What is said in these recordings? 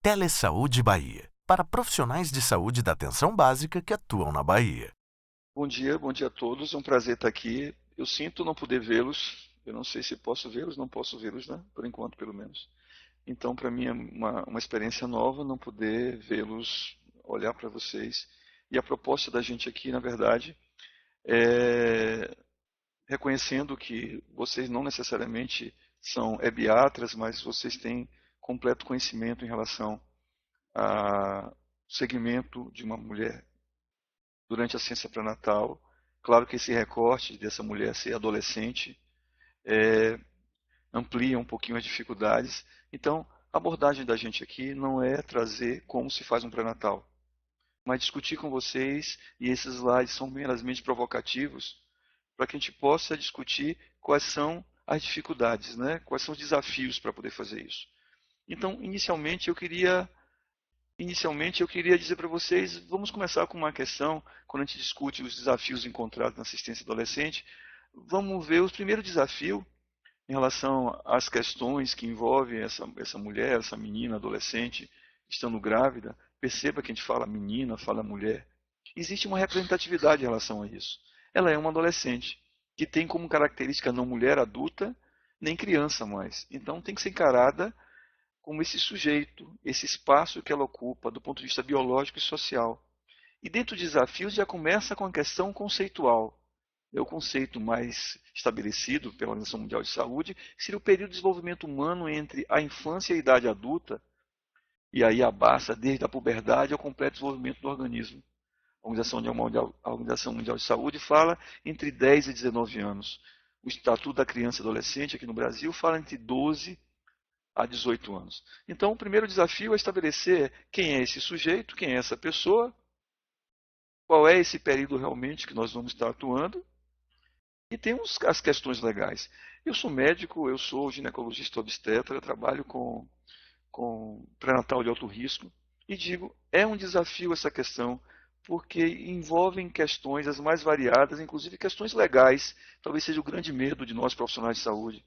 Telesaúde Bahia, para profissionais de saúde da atenção básica que atuam na Bahia. Bom dia a todos. É um prazer estar aqui. Eu sinto não poder vê-los. Eu não sei se posso vê-los, não posso vê-los, né? Por enquanto, pelo menos. Então, para mim é uma experiência nova não poder vê-los, olhar para vocês. E a proposta da gente aqui, na verdade, é reconhecendo que vocês não necessariamente são ebiatras, mas vocês têm completo conhecimento em relação ao segmento de uma mulher durante a ciência pré-natal. Claro que esse recorte dessa mulher ser adolescente amplia um pouquinho as dificuldades. Então, a abordagem da gente aqui não é trazer como se faz um pré-natal, mas discutir com vocês, e esses slides são meramente provocativos, para que a gente possa discutir quais são as dificuldades, né? Quais são os desafios para poder fazer isso. Então, Inicialmente, eu queria dizer para vocês, vamos começar com uma questão, quando a gente discute os desafios encontrados na assistência adolescente, vamos ver o primeiro desafio em relação às questões que envolvem essa mulher, essa menina, adolescente, estando grávida. Perceba que a gente fala menina, fala mulher. Existe uma representatividade em relação a isso. Ela é uma adolescente, que tem como característica não mulher adulta, nem criança mais. Então tem que ser encarada como esse sujeito, esse espaço que ela ocupa do ponto de vista biológico e social. E dentro dos desafios já começa com a questão conceitual. É o conceito mais estabelecido pela Organização Mundial de Saúde, que seria o período de desenvolvimento humano entre a infância e a idade adulta, e aí abarca desde a puberdade ao completo desenvolvimento do organismo. A Organização Mundial de Saúde fala entre 10 e 19 anos. O Estatuto da Criança e Adolescente aqui no Brasil fala entre 12 a 18 anos. Então, o primeiro desafio é estabelecer quem é esse sujeito, quem é essa pessoa, qual é esse período realmente que nós vamos estar atuando, e temos as questões legais. Eu sou médico, eu sou ginecologista obstetra, eu trabalho com pré-natal de alto risco, e digo, é um desafio essa questão, porque envolvem questões as mais variadas, inclusive questões legais, talvez seja o grande medo de nós profissionais de saúde.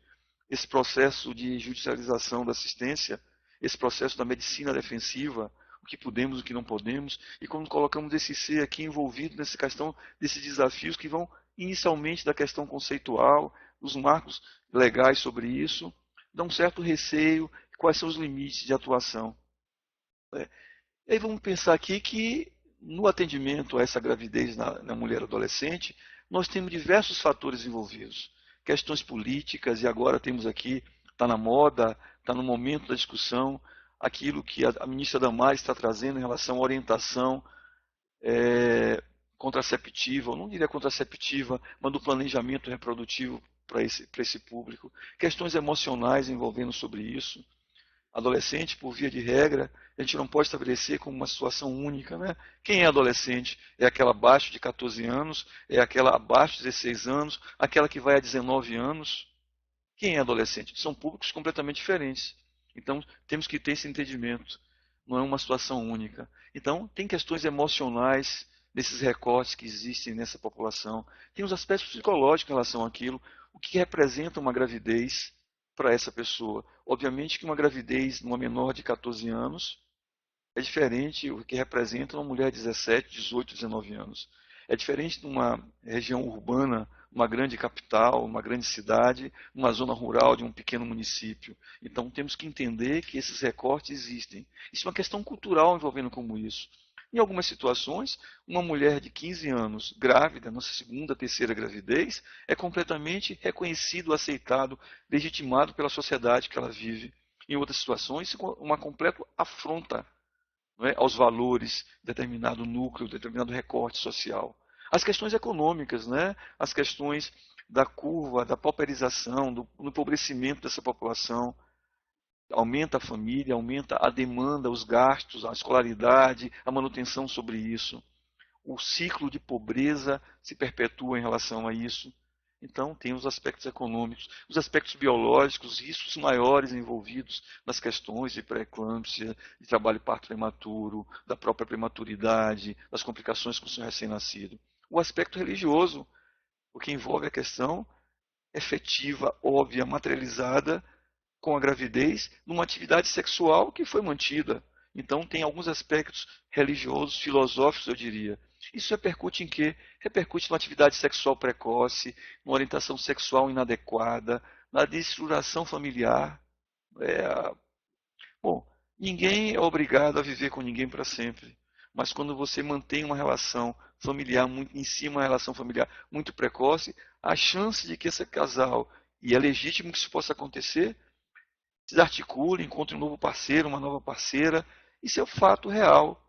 Esse processo de judicialização da assistência, esse processo da medicina defensiva, o que podemos, o que não podemos, e quando colocamos esse ser aqui envolvido nessa questão desses desafios que vão inicialmente da questão conceitual, os marcos legais sobre isso, dá um certo receio, quais são os limites de atuação. E aí vamos pensar aqui que no atendimento a essa gravidez na mulher adolescente, nós temos diversos fatores envolvidos. Questões políticas, e agora temos aqui, está na moda, está no momento da discussão, aquilo que a ministra Damares está trazendo em relação à orientação contraceptiva, ou não diria contraceptiva, mas do planejamento reprodutivo para esse público. Questões emocionais envolvendo sobre isso. Adolescente, por via de regra, a gente não pode estabelecer como uma situação única, né? Quem é adolescente? É aquela abaixo de 14 anos? É aquela abaixo de 16 anos? Aquela que vai a 19 anos? Quem é adolescente? São públicos completamente diferentes. Então, temos que ter esse entendimento. Não é uma situação única. Então, tem questões emocionais nesses recortes que existem nessa população. Tem os aspectos psicológicos em relação àquilo. O que representa uma gravidez para essa pessoa? Obviamente que uma gravidez numa menor de 14 anos é diferente do que representa uma mulher de 17, 18, 19 anos. É diferente de uma região urbana, uma grande capital, uma grande cidade, uma zona rural de um pequeno município. Então temos que entender que esses recortes existem. Isso é uma questão cultural envolvendo como isso. Em algumas situações, uma mulher de 15 anos grávida, nossa segunda, terceira gravidez, é completamente reconhecido, aceitado, legitimado pela sociedade que ela vive. Em outras situações, uma completa afronta, não é, aos valores de determinado núcleo, determinado recorte social. As questões econômicas, né, as questões da curva, da pauperização, do empobrecimento dessa população, aumenta a família, aumenta a demanda, os gastos, a escolaridade, a manutenção sobre isso. O ciclo de pobreza se perpetua em relação a isso. Então, tem os aspectos econômicos, os aspectos biológicos, os riscos maiores envolvidos nas questões de pré-eclâmpsia, de trabalho parto prematuro, da própria prematuridade, das complicações com o seu recém-nascido. O aspecto religioso, o que envolve a questão efetiva, óbvia, materializada com a gravidez numa atividade sexual que foi mantida. Então tem alguns aspectos religiosos, filosóficos, eu diria. Isso repercute em quê? Repercute numa atividade sexual precoce, numa orientação sexual inadequada, na destruturação familiar. É, bom, ninguém é obrigado a viver com ninguém para sempre. Mas quando você mantém uma relação familiar muito em cima, uma relação familiar muito precoce, a chance de que esse casal, e é legítimo que isso possa acontecer, se desarticule, encontre um novo parceiro, uma nova parceira, isso é um fato real.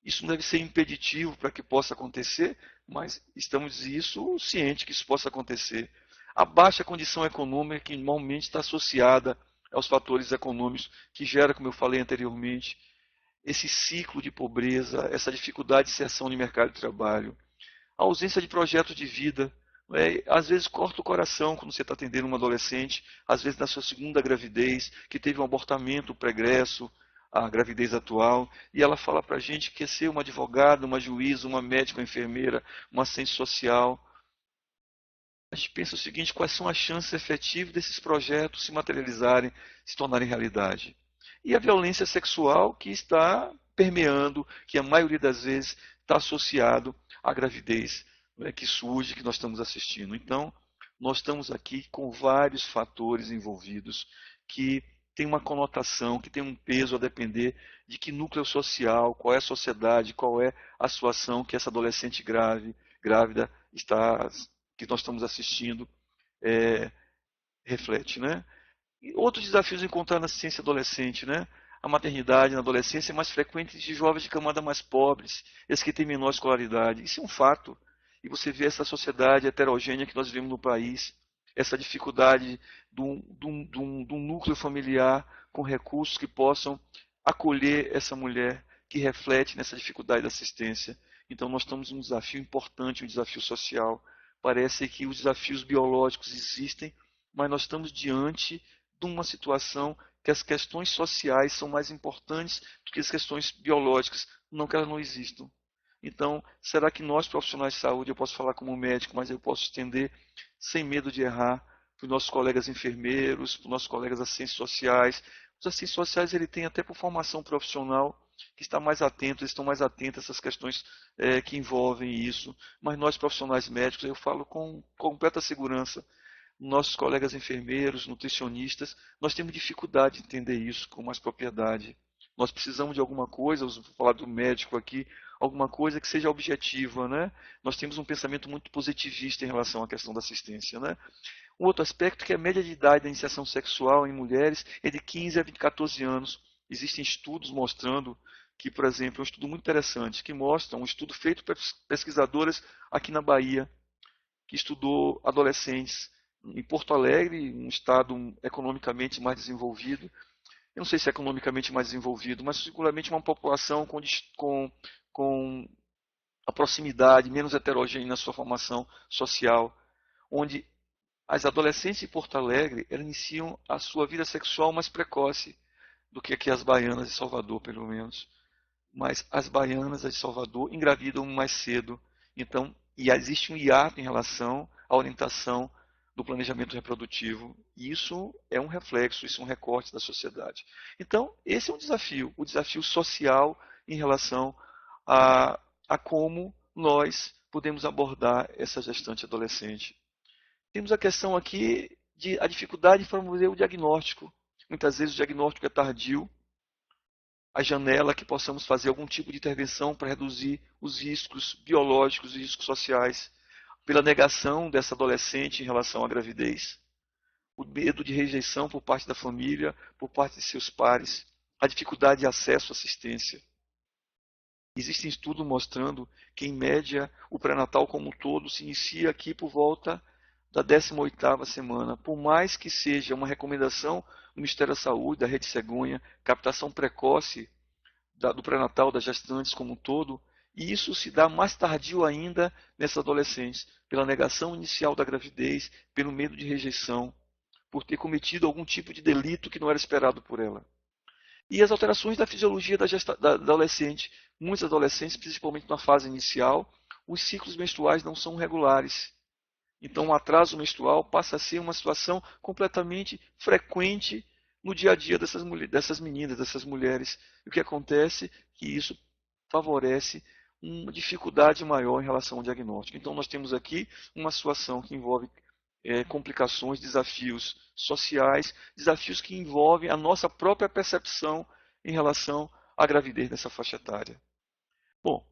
Isso não deve ser impeditivo para que possa acontecer, mas estamos isso cientes que isso possa acontecer. A baixa condição econômica que normalmente está associada aos fatores econômicos que gera, como eu falei anteriormente, esse ciclo de pobreza, essa dificuldade de inserção no mercado de trabalho, a ausência de projetos de vida. Às vezes corta o coração quando você está atendendo uma adolescente, às vezes na sua segunda gravidez, que teve um abortamento pregresso, a gravidez atual, e ela fala para a gente que quer ser uma advogada, uma juíza, uma médica, uma enfermeira, uma assistente social. A gente pensa o seguinte: quais são as chances efetivas desses projetos se materializarem, se tornarem realidade? E a violência sexual que está permeando, que a maioria das vezes está associado à gravidez, né, que surge, que nós estamos assistindo. Então, nós estamos aqui com vários fatores envolvidos que tem uma conotação, que tem um peso a depender de que núcleo social, qual é a sociedade, qual é a situação que essa adolescente grávida está, que nós estamos assistindo, reflete, né? E outros desafios encontrados na assistência adolescente, né? A maternidade na adolescência é mais frequente de jovens de camada mais pobres, esses que têm menor escolaridade. Isso é um fato. E você vê essa sociedade heterogênea que nós vivemos no país, essa dificuldade de um núcleo familiar com recursos que possam acolher essa mulher, que reflete nessa dificuldade da assistência. Então nós estamos em um desafio importante, um desafio social. Parece que os desafios biológicos existem, mas nós estamos diante de uma situação que as questões sociais são mais importantes do que as questões biológicas, não que elas não existam. Então, será que nós, profissionais de saúde, eu posso falar como médico, mas eu posso estender, sem medo de errar, para os nossos colegas enfermeiros, para os nossos colegas assistentes sociais. Os assistentes sociais, ele tem até por formação profissional, que está mais atento, eles estão mais atentos a essas questões que envolvem isso. Mas nós, profissionais médicos, eu falo com completa segurança, nossos colegas enfermeiros, nutricionistas, nós temos dificuldade de entender isso com mais propriedade. Nós precisamos de alguma coisa, vou falar do médico aqui, alguma coisa que seja objetiva, né? Nós temos um pensamento muito positivista em relação à questão da assistência, né? Um outro aspecto que é a média de idade da iniciação sexual em mulheres é de 15 a 14 anos. Existem estudos mostrando que, por exemplo, é um estudo muito interessante, que mostra um estudo feito por pesquisadoras aqui na Bahia, que estudou adolescentes em Porto Alegre, um estado economicamente mais desenvolvido. Eu não sei se é economicamente mais desenvolvido, mas seguramente uma população com a proximidade menos heterogênea na sua formação social, onde as adolescentes de Porto Alegre iniciam a sua vida sexual mais precoce do que aqui as baianas de Salvador, pelo menos. Mas as baianas de Salvador engravidam mais cedo. Então, e existe um hiato em relação à orientação do planejamento reprodutivo. E isso é um reflexo, isso é um recorte da sociedade. Então, esse é um desafio, o desafio social em relação a como nós podemos abordar essa gestante adolescente. Temos a questão aqui de a dificuldade de fazer o diagnóstico. Muitas vezes o diagnóstico é tardio, a janela que possamos fazer algum tipo de intervenção para reduzir os riscos biológicos e riscos sociais, pela negação dessa adolescente em relação à gravidez, o medo de rejeição por parte da família, por parte de seus pares, a dificuldade de acesso à assistência. Existem estudos mostrando que, em média, o pré-natal como um todo se inicia aqui por volta da 18ª semana. Por mais que seja uma recomendação do Ministério da Saúde, da Rede Cegonha, captação precoce do pré-natal, das gestantes como um todo, e isso se dá mais tardio ainda nessas adolescentes, pela negação inicial da gravidez, pelo medo de rejeição, por ter cometido algum tipo de delito que não era esperado por ela. E as alterações da fisiologia da adolescente. Muitos adolescentes, principalmente na fase inicial, os ciclos menstruais não são regulares. Então, o atraso menstrual passa a ser uma situação completamente frequente no dia a dia dessas meninas, dessas mulheres. E o que acontece é que isso favorece uma dificuldade maior em relação ao diagnóstico. Então, nós temos aqui uma situação que envolve complicações, desafios sociais, desafios que envolvem a nossa própria percepção em relação à gravidez nessa faixa etária. Bom,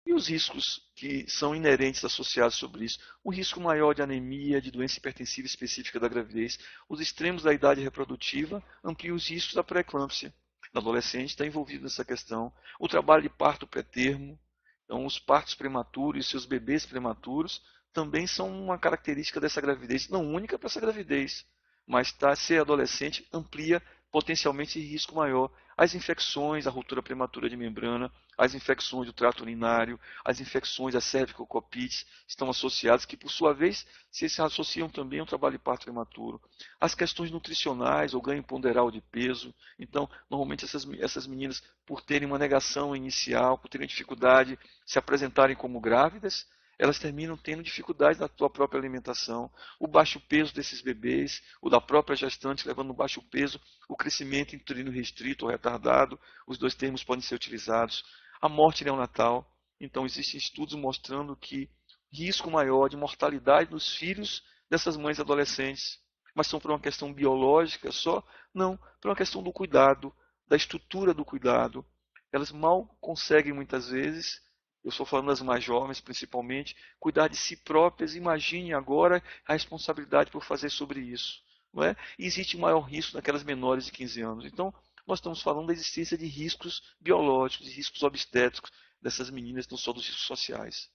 e os riscos que são inerentes associados sobre isso? O risco maior de anemia, de doença hipertensiva específica da gravidez, os extremos da idade reprodutiva ampliam os riscos da pré-eclâmpsia. No adolescente está envolvido nessa questão. O trabalho de parto pré-termo, então os partos prematuros e seus bebês prematuros também são uma característica dessa gravidez, não única para essa gravidez, mas ser adolescente amplia potencialmente risco maior. As infecções, a ruptura prematura de membrana, as infecções do trato urinário, as infecções da cervicocopites estão associadas, que por sua vez se associam também ao trabalho de parto prematuro. As questões nutricionais, ou ganho ponderal de peso. Então, normalmente essas meninas, por terem uma negação inicial, por terem dificuldade de se apresentarem como grávidas, elas terminam tendo dificuldades na sua própria alimentação, o baixo peso desses bebês, o da própria gestante levando o baixo peso, o crescimento uterino restrito ou retardado, os dois termos podem ser utilizados, a morte neonatal. Então, existem estudos mostrando que risco maior de mortalidade nos filhos dessas mães adolescentes, mas são por uma questão biológica só? Não, por uma questão do cuidado, da estrutura do cuidado. Elas mal conseguem muitas vezes, eu estou falando das mais jovens principalmente, cuidar de si próprias. Imagine agora a responsabilidade por fazer sobre isso. Não é? E existe maior risco naquelas menores de 15 anos. Então, nós estamos falando da existência de riscos biológicos, de riscos obstétricos dessas meninas, não só dos riscos sociais.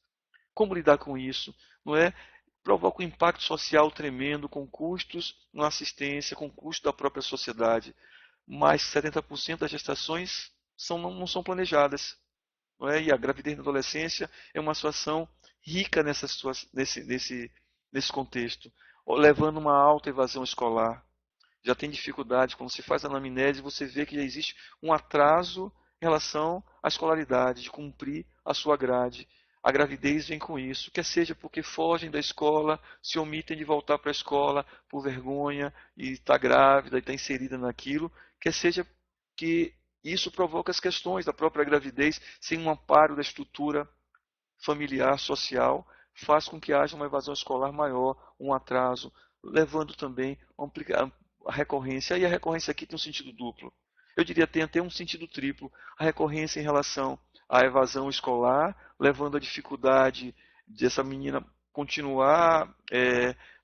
Como lidar com isso? Não é? Provoca um impacto social tremendo, com custos na assistência, com custo da própria sociedade. Mais 70% das gestações não são planejadas. Não é? E a gravidez na adolescência é uma situação rica nesse contexto, levando uma alta evasão escolar. Já tem dificuldade, quando se faz a anamnese, você vê que já existe um atraso em relação à escolaridade, de cumprir a sua grade. A gravidez vem com isso, quer seja porque fogem da escola, se omitem de voltar para a escola por vergonha, e está grávida, e está inserida naquilo, quer seja que isso provoca as questões da própria gravidez, sem um amparo da estrutura familiar, social, faz com que haja uma evasão escolar maior, um atraso, levando também a recorrência. E a recorrência aqui tem um sentido duplo. Eu diria tem até um sentido triplo. A recorrência em relação à evasão escolar, levando a dificuldade dessa menina continuar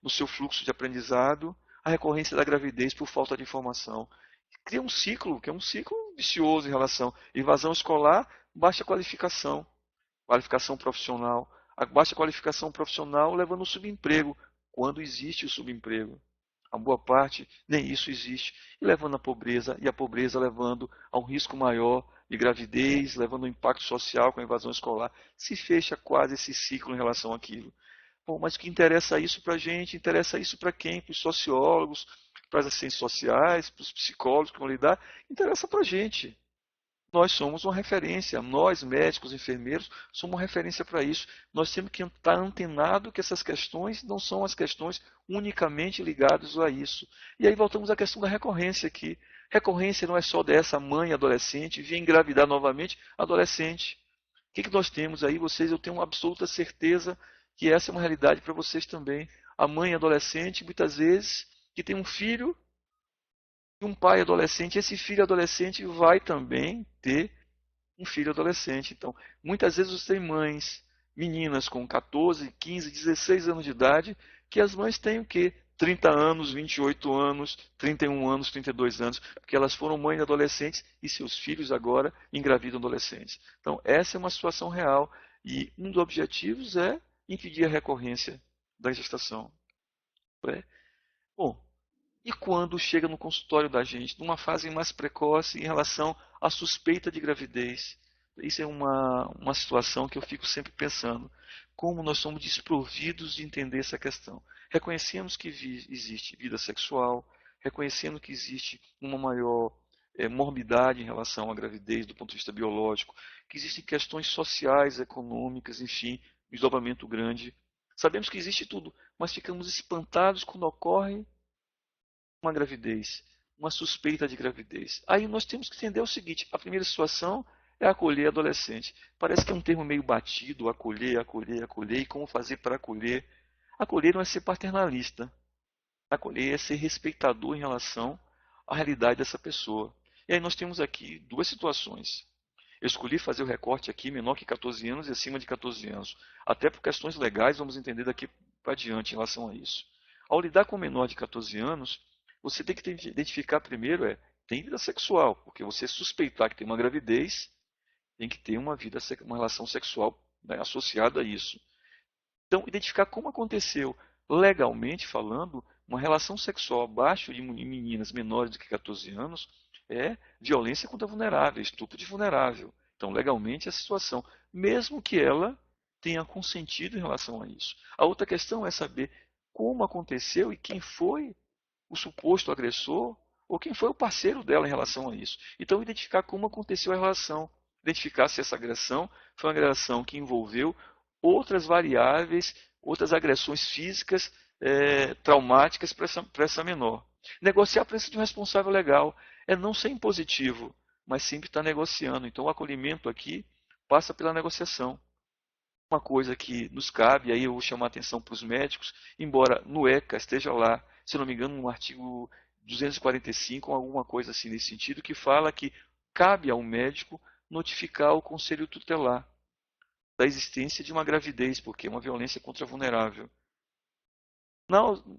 no seu fluxo de aprendizado. A recorrência da gravidez por falta de informação. Cria um ciclo, que é um ciclo vicioso em relação à evasão escolar, baixa qualificação profissional. A baixa qualificação profissional levando ao subemprego, quando existe o subemprego. A boa parte, nem isso existe, e levando à pobreza, e a pobreza levando a um risco maior de gravidez, levando ao impacto social com a evasão escolar. Se fecha quase esse ciclo em relação àquilo. Bom, mas o que interessa isso para a gente? Interessa isso para quem? Para os sociólogos, para as ciências sociais, para os psicólogos que vão lidar? Interessa para a gente. Nós somos uma referência, nós médicos, enfermeiros, somos uma referência para isso. Nós temos que estar antenado que essas questões não são as questões unicamente ligadas a isso. E aí voltamos à questão da recorrência aqui. Recorrência não é só dessa mãe adolescente vir engravidar novamente adolescente. O que nós temos aí? Eu tenho uma absoluta certeza que essa é uma realidade para vocês também. A mãe adolescente, muitas vezes, que tem um filho e um pai adolescente, esse filho adolescente vai também ter um filho adolescente. Então, muitas vezes você tem mães, meninas com 14, 15, 16 anos de idade, que as mães têm o quê? 30 anos, 28 anos, 31 anos, 32 anos, porque elas foram mães adolescentes e seus filhos agora engravidam adolescentes. Então, essa é uma situação real e um dos objetivos é impedir a recorrência da gestação. Bom, e quando chega no consultório da gente, numa fase mais precoce em relação à suspeita de gravidez? Isso é uma situação que eu fico sempre pensando. Como nós somos desprovidos de entender essa questão. Reconhecemos que existe vida sexual, reconhecendo que existe uma maior morbidade em relação à gravidez do ponto de vista biológico, que existem questões sociais, econômicas, enfim, um desdobramento grande. Sabemos que existe tudo, mas ficamos espantados quando ocorre uma gravidez, uma suspeita de gravidez. Aí nós temos que entender o seguinte: a primeira situação é acolher adolescente. Parece que é um termo meio batido, acolher, acolher, acolher, e como fazer para acolher. Acolher não é ser paternalista. Acolher é ser respeitador em relação à realidade dessa pessoa. E aí nós temos aqui duas situações. Eu escolhi fazer o recorte aqui menor que 14 anos e acima de 14 anos. Até por questões legais, vamos entender daqui para diante em relação a isso. Ao lidar com um menor de 14 anos, você tem que identificar primeiro, tem vida sexual, porque você suspeitar que tem uma gravidez, tem que ter uma relação sexual, né, associada a isso. Então, identificar como aconteceu, legalmente falando, uma relação sexual abaixo de meninas menores do que 14 anos é violência contra vulnerável, estupro de vulnerável. Então, legalmente, é a situação, mesmo que ela tenha consentido em relação a isso. A outra questão é saber como aconteceu e quem foi o suposto agressor ou quem foi o parceiro dela em relação a isso. Então, identificar como aconteceu a relação, identificar se essa agressão foi uma agressão que envolveu outras variáveis, outras agressões físicas traumáticas para essa menor. Negociar a presença de um responsável legal é não ser impositivo, mas sempre estar negociando. Então, o acolhimento aqui passa pela negociação. Uma coisa que nos cabe, aí eu vou chamar a atenção para os médicos, embora no ECA esteja lá, se não me engano, no artigo 245, ou alguma coisa assim nesse sentido, que fala que cabe ao médico notificar o conselho tutelar da existência de uma gravidez, porque é uma violência contra vulnerável.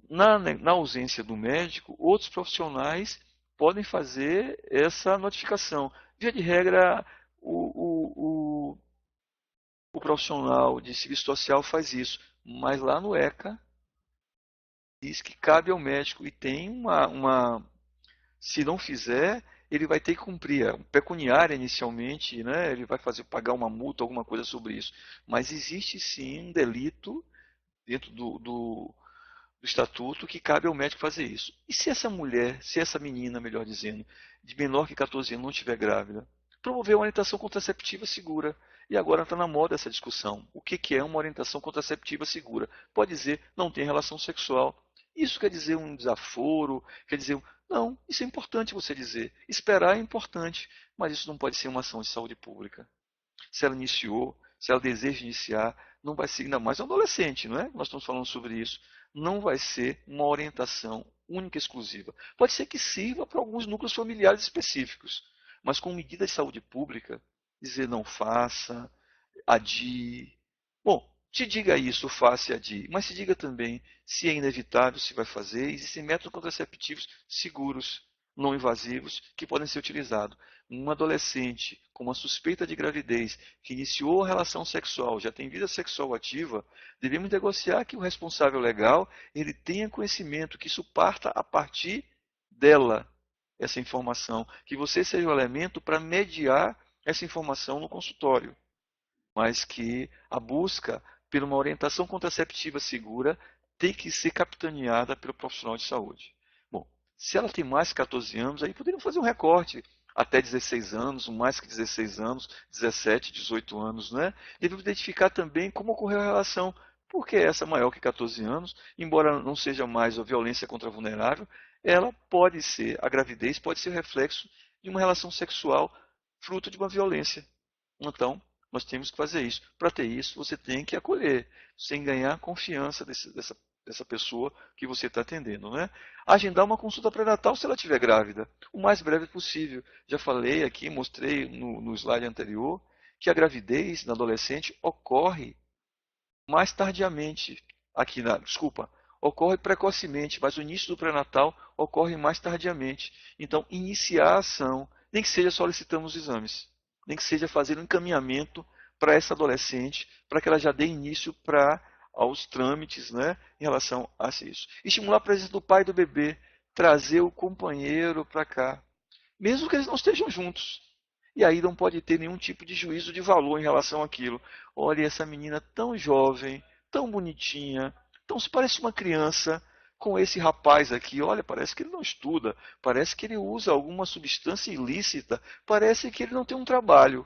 Na ausência do médico, outros profissionais podem fazer essa notificação. Via de regra, o profissional de serviço social faz isso, mas lá no ECA diz que cabe ao médico e tem se não fizer, ele vai ter que cumprir pecuniária inicialmente, né? Ele vai pagar uma multa, alguma coisa sobre isso. Mas existe sim um delito dentro do estatuto que cabe ao médico fazer isso. E se essa mulher, se essa menina, melhor dizendo, de menor que 14 anos não estiver grávida? Promover uma orientação contraceptiva segura. E agora está na moda essa discussão. O que é uma orientação contraceptiva segura? Pode dizer, não tem relação sexual. Isso quer dizer um desaforo, quer dizer... Não, isso é importante você dizer. Esperar é importante, mas isso não pode ser uma ação de saúde pública. Se ela iniciou, se ela deseja iniciar, não vai ser, ainda mais um adolescente, não é? Nós estamos falando sobre isso. Não vai ser uma orientação única e exclusiva. Pode ser que sirva para alguns núcleos familiares específicos, mas com medida de saúde pública, dizer não faça, adie. Bom, te diga isso, faça e adie, mas se diga também se é inevitável, se vai fazer. Existem métodos contraceptivos seguros, não invasivos, que podem ser utilizados. Um adolescente com uma suspeita de gravidez, que iniciou a relação sexual, já tem vida sexual ativa, devemos negociar que o responsável legal ele tenha conhecimento, que isso parta a partir dela, essa informação, que você seja o elemento para mediar essa informação no consultório, mas que a busca por uma orientação contraceptiva segura tem que ser capitaneada pelo profissional de saúde. Bom, se ela tem mais de 14 anos, aí poderiam fazer um recorte até 16 anos, mais que 16 anos, 17, 18 anos, né? Devemos identificar também como ocorreu a relação. Por que essa maior que 14 anos, embora não seja mais a violência contra a vulnerável, ela pode ser, a gravidez pode ser reflexo de uma relação sexual fruto de uma violência. Então, nós temos que fazer isso. Para ter isso, você tem que acolher, sem ganhar confiança dessa pessoa que você está atendendo. Né? Agendar uma consulta pré-natal se ela estiver grávida, o mais breve possível. Já falei aqui, mostrei no slide anterior, que a gravidez na adolescente ocorre mais tardiamente. Ocorre precocemente, mas o início do pré-natal ocorre mais tardiamente. Então, iniciar a ação, nem que seja solicitando os exames, nem que seja fazer um encaminhamento para essa adolescente, para que ela já dê início aos trâmites, né, em relação a isso. Estimular a presença do pai e do bebê, trazer o companheiro para cá, mesmo que eles não estejam juntos. E aí não pode ter nenhum tipo de juízo de valor em relação àquilo. Olha, essa menina tão jovem, tão bonitinha, tão se parece uma criança com esse rapaz aqui. Olha, parece que ele não estuda, parece que ele usa alguma substância ilícita, parece que ele não tem um trabalho.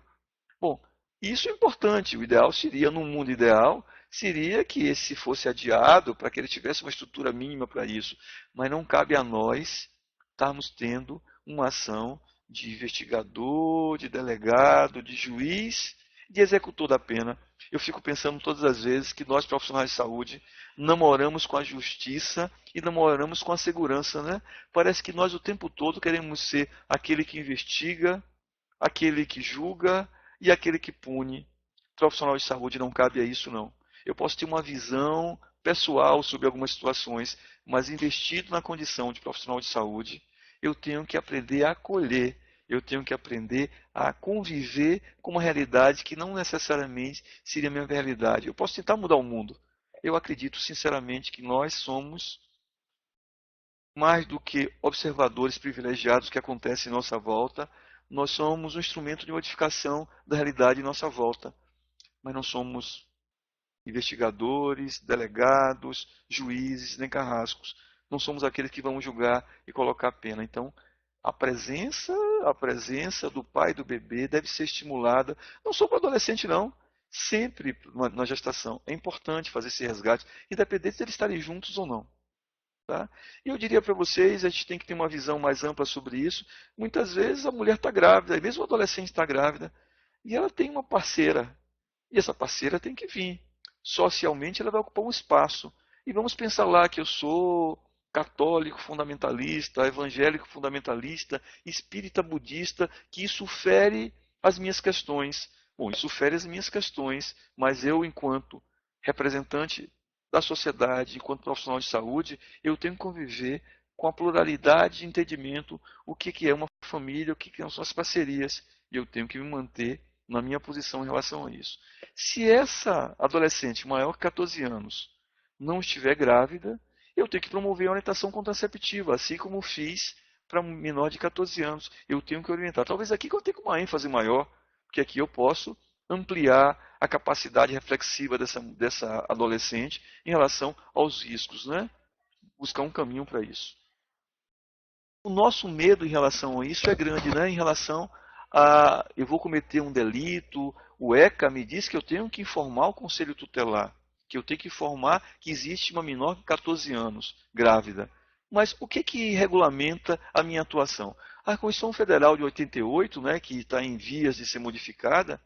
Bom, isso é importante. O ideal seria, no mundo ideal, seria que esse fosse adiado para que ele tivesse uma estrutura mínima para isso. Mas não cabe a nós estarmos tendo uma ação de investigador, de delegado, de juiz, de executor da pena. Eu fico pensando todas as vezes que nós, profissionais de saúde, namoramos com a justiça e namoramos com a segurança, né? Parece que nós o tempo todo queremos ser aquele que investiga, aquele que julga e aquele que pune. Profissional de saúde não cabe a isso, não. Eu posso ter uma visão pessoal sobre algumas situações, mas investido na condição de profissional de saúde, eu tenho que aprender a acolher, eu tenho que aprender a conviver com uma realidade que não necessariamente seria a minha realidade. Eu posso tentar mudar o mundo. Eu acredito sinceramente que nós somos mais do que observadores privilegiados que acontecem em nossa volta, nós somos um instrumento de modificação da realidade em nossa volta. Mas não somos investigadores, delegados, juízes, nem carrascos. Não somos aqueles que vão julgar e colocar a pena. Então, a presença do pai e do bebê deve ser estimulada, não só para o adolescente, não. Sempre na gestação. É importante fazer esse resgate, independente de eles estarem juntos ou não. Tá? E eu diria para vocês, a gente tem que ter uma visão mais ampla sobre isso. Muitas vezes a mulher está grávida, e mesmo o adolescente está grávida, e ela tem uma parceira. E essa parceira tem que vir. Socialmente ela vai ocupar um espaço. E vamos pensar lá que eu sou católico fundamentalista, evangélico fundamentalista, espírita budista, que isso fere as minhas questões. Bom, isso fere as minhas questões, mas eu, enquanto representante da sociedade, enquanto profissional de saúde, eu tenho que conviver com a pluralidade de entendimento, o que é uma família, o que são as parcerias, e eu tenho que me manter na minha posição em relação a isso. Se essa adolescente maior que 14 anos não estiver grávida, eu tenho que promover a orientação contraceptiva, assim como fiz para um menor de 14 anos. Eu tenho que orientar. Talvez aqui que eu tenha uma ênfase maior, porque aqui eu posso ampliar a capacidade reflexiva dessa adolescente em relação aos riscos, né? Buscar um caminho para isso. O nosso medo em relação a isso é grande, né? Em relação a eu vou cometer um delito, o ECA me diz que eu tenho que informar o Conselho Tutelar, que eu tenho que informar que existe uma menor de 14 anos grávida. Mas o que regulamenta a minha atuação? A Constituição Federal de 88, né, que está em vias de ser modificada,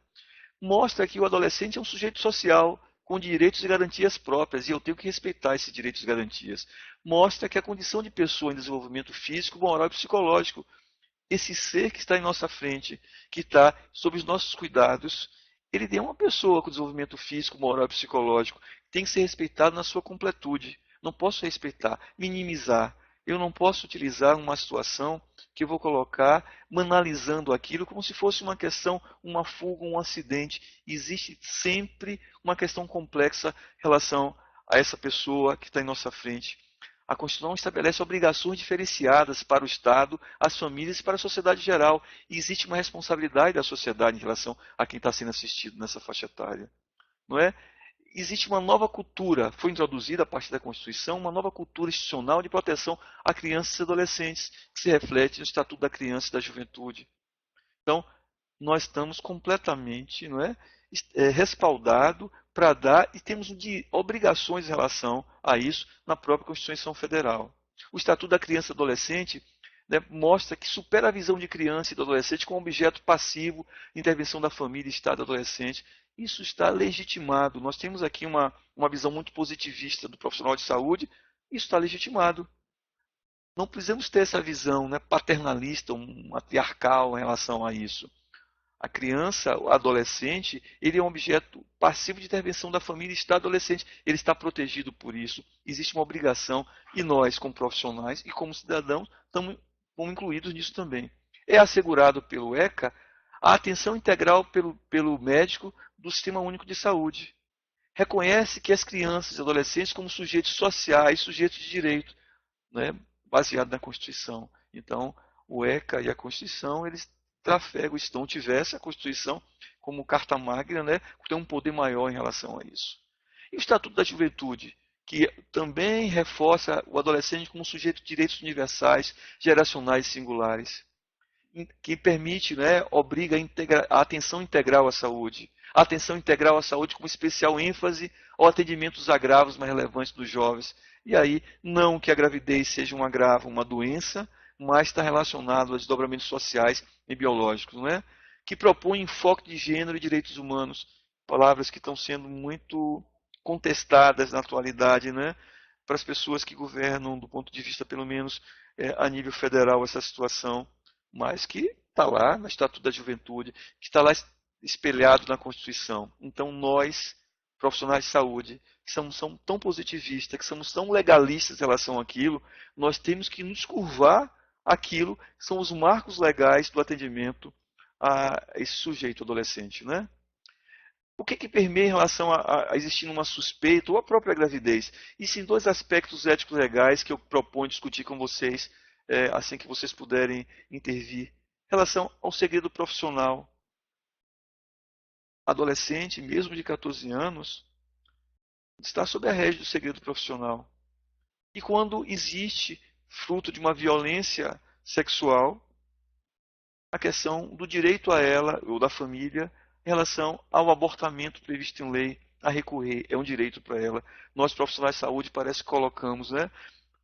mostra que o adolescente é um sujeito social com direitos e garantias próprias, e eu tenho que respeitar esses direitos e garantias. Mostra que a condição de pessoa em desenvolvimento físico, moral e psicológico, esse ser que está em nossa frente, que está sob os nossos cuidados, ele é uma pessoa com desenvolvimento físico, moral e psicológico, tem que ser respeitado na sua completude. Não posso respeitar, minimizar. Eu não posso utilizar uma situação que eu vou colocar banalizando aquilo como se fosse uma questão, uma fuga, um acidente. Existe sempre uma questão complexa em relação a essa pessoa que está em nossa frente. A Constituição estabelece obrigações diferenciadas para o Estado, as famílias e para a sociedade geral. E existe uma responsabilidade da sociedade em relação a quem está sendo assistido nessa faixa etária. Não é? Existe uma nova cultura, foi introduzida a partir da Constituição, uma nova cultura institucional de proteção a crianças e adolescentes, que se reflete no Estatuto da Criança e da Juventude. Então, nós estamos completamente respaldados para dar e temos obrigações em relação a isso na própria Constituição Federal. O Estatuto da Criança e do Adolescente mostra que supera a visão de criança e do adolescente como objeto passivo de intervenção da família, Estado e adolescente. Isso está legitimado. Nós temos aqui uma visão muito positivista do profissional de saúde. Isso está legitimado. Não precisamos ter essa visão paternalista, matriarcal em relação a isso. A criança, o adolescente, ele é um objeto passivo de intervenção da família, está adolescente, ele está protegido por isso. Existe uma obrigação e nós, como profissionais e como cidadãos, estamos incluídos nisso também. É assegurado pelo ECA a atenção integral pelo médico do Sistema Único de Saúde. Reconhece que as crianças e adolescentes como sujeitos sociais, sujeitos de direito, baseado na Constituição. Então, o ECA e a Constituição, eles trafegam, se não tivesse a Constituição como carta magna, tem um poder maior em relação a isso. E o Estatuto da Juventude, que também reforça o adolescente como sujeito de direitos universais, geracionais e singulares, que permite, obriga a atenção integral à saúde. A atenção integral à saúde com especial ênfase ao atendimento dos agravos mais relevantes dos jovens. E aí, não que a gravidez seja um agravo, uma doença, mas está relacionado a desdobramentos sociais e biológicos, não é? Que propõe enfoque de gênero e direitos humanos, palavras que estão sendo muito contestadas na atualidade, né? Para as pessoas que governam, do ponto de vista, pelo menos, a nível federal, essa situação, mas que está lá no Estatuto da Juventude, que está lá espelhado na Constituição. Então, nós, profissionais de saúde, que somos tão positivistas, que somos tão legalistas em relação àquilo, nós temos que nos curvar àquilo que são os marcos legais do atendimento a esse sujeito adolescente, né? O que permeia em relação a existir uma suspeita ou a própria gravidez? Isso em dois aspectos éticos legais que eu proponho discutir com vocês, assim que vocês puderem intervir. Em relação ao segredo profissional. Adolescente, mesmo de 14 anos, está sob a régide do segredo profissional. E quando existe, fruto de uma violência sexual, a questão do direito a ela ou da família em relação ao abortamento previsto em lei a recorrer, é um direito para ela. Nós, profissionais de saúde, parece que colocamos, né?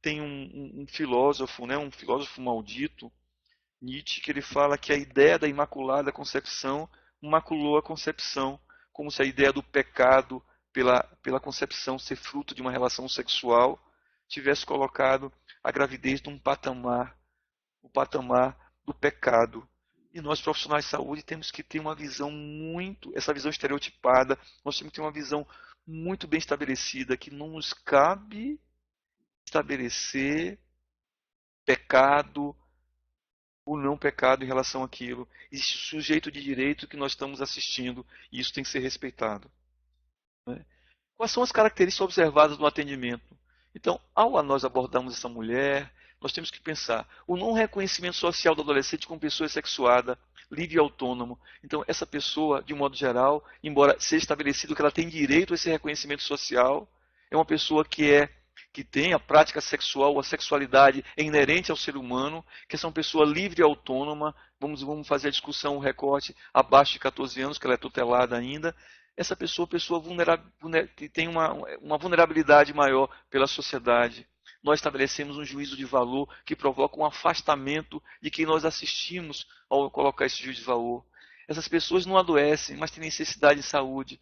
Tem um filósofo, né? Um filósofo maldito, Nietzsche, que ele fala que a ideia da imaculada concepção maculou a concepção, como se a ideia do pecado pela concepção ser fruto de uma relação sexual tivesse colocado a gravidez num patamar, o patamar do pecado. E nós, profissionais de saúde, temos que ter uma visão essa visão estereotipada, nós temos que ter uma visão muito bem estabelecida, que não nos cabe estabelecer pecado ou não pecado em relação àquilo. Existe o sujeito de direito que nós estamos assistindo, e isso tem que ser respeitado. Né? Quais são as características observadas no atendimento? Então, ao nós abordarmos essa mulher, nós temos que pensar o não reconhecimento social do adolescente como pessoa sexuada, livre e autônomo. Então, essa pessoa, de um modo geral, embora seja estabelecido que ela tem direito a esse reconhecimento social, é uma pessoa que tem a prática sexual, a sexualidade é inerente ao ser humano, que é uma pessoa livre e autônoma. Vamos fazer a discussão, o recorte, abaixo de 14 anos, que ela é tutelada ainda. Essa pessoa que tem uma vulnerabilidade maior pela sociedade. Nós estabelecemos um juízo de valor que provoca um afastamento de quem nós assistimos ao colocar esse juízo de valor. Essas pessoas não adoecem, mas têm necessidade de saúde.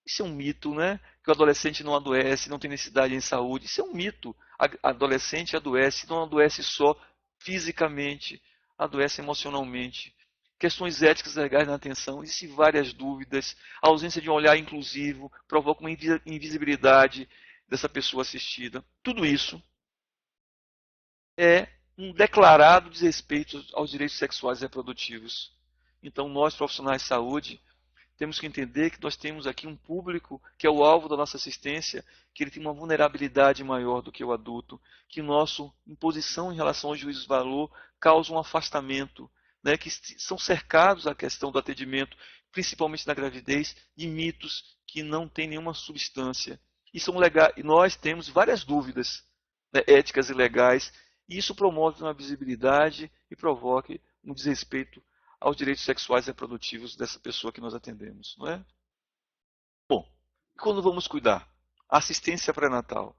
Isso é um mito, né? Que o adolescente não adoece, não tem necessidade em saúde. Isso é um mito. A adolescente adoece, não adoece só fisicamente, adoece emocionalmente. Questões éticas legais na atenção, existem várias dúvidas. A ausência de um olhar inclusivo provoca uma invisibilidade dessa pessoa assistida. Tudo isso é um declarado desrespeito aos direitos sexuais e reprodutivos. Então, nós, profissionais de saúde, temos que entender que nós temos aqui um público que é o alvo da nossa assistência, que ele tem uma vulnerabilidade maior do que o adulto, que nossa imposição em relação ao juízo de valor causa um afastamento, né, que são cercados a questão do atendimento, principalmente na gravidez, de mitos que não têm nenhuma substância. E nós temos várias dúvidas, né, éticas e legais, e isso promove uma visibilidade e provoca um desrespeito aos direitos sexuais e reprodutivos dessa pessoa que nós atendemos, não é? Bom, e quando vamos cuidar? Assistência pré-natal.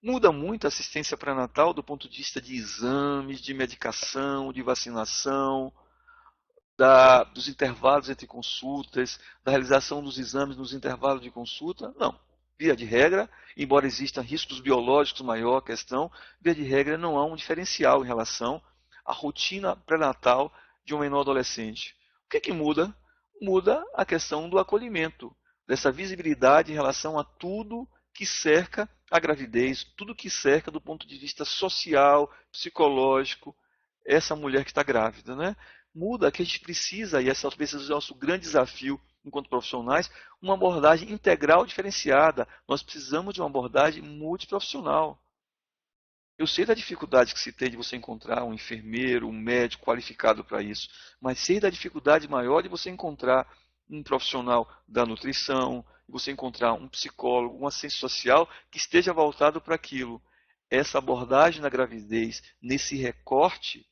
Muda muito a assistência pré-natal do ponto de vista de exames, de medicação, de vacinação, dos intervalos entre consultas, da realização dos exames nos intervalos de consulta? Não. Via de regra, embora existam riscos biológicos maior a questão, via de regra não há um diferencial em relação à rotina pré-natal de um menor adolescente. O que muda? Muda a questão do acolhimento, dessa visibilidade em relação a tudo que cerca a gravidez, tudo que cerca do ponto de vista social, psicológico, essa mulher que está grávida, né? Muda que a gente precisa, e esse talvez seja o nosso grande desafio enquanto profissionais, uma abordagem integral diferenciada. Nós precisamos de uma abordagem multiprofissional. Eu sei da dificuldade que se tem de você encontrar um enfermeiro, um médico qualificado para isso, mas sei da dificuldade maior de você encontrar um profissional da nutrição, de você encontrar um psicólogo, um assistente social que esteja voltado para aquilo. Essa abordagem na gravidez, nesse recorte,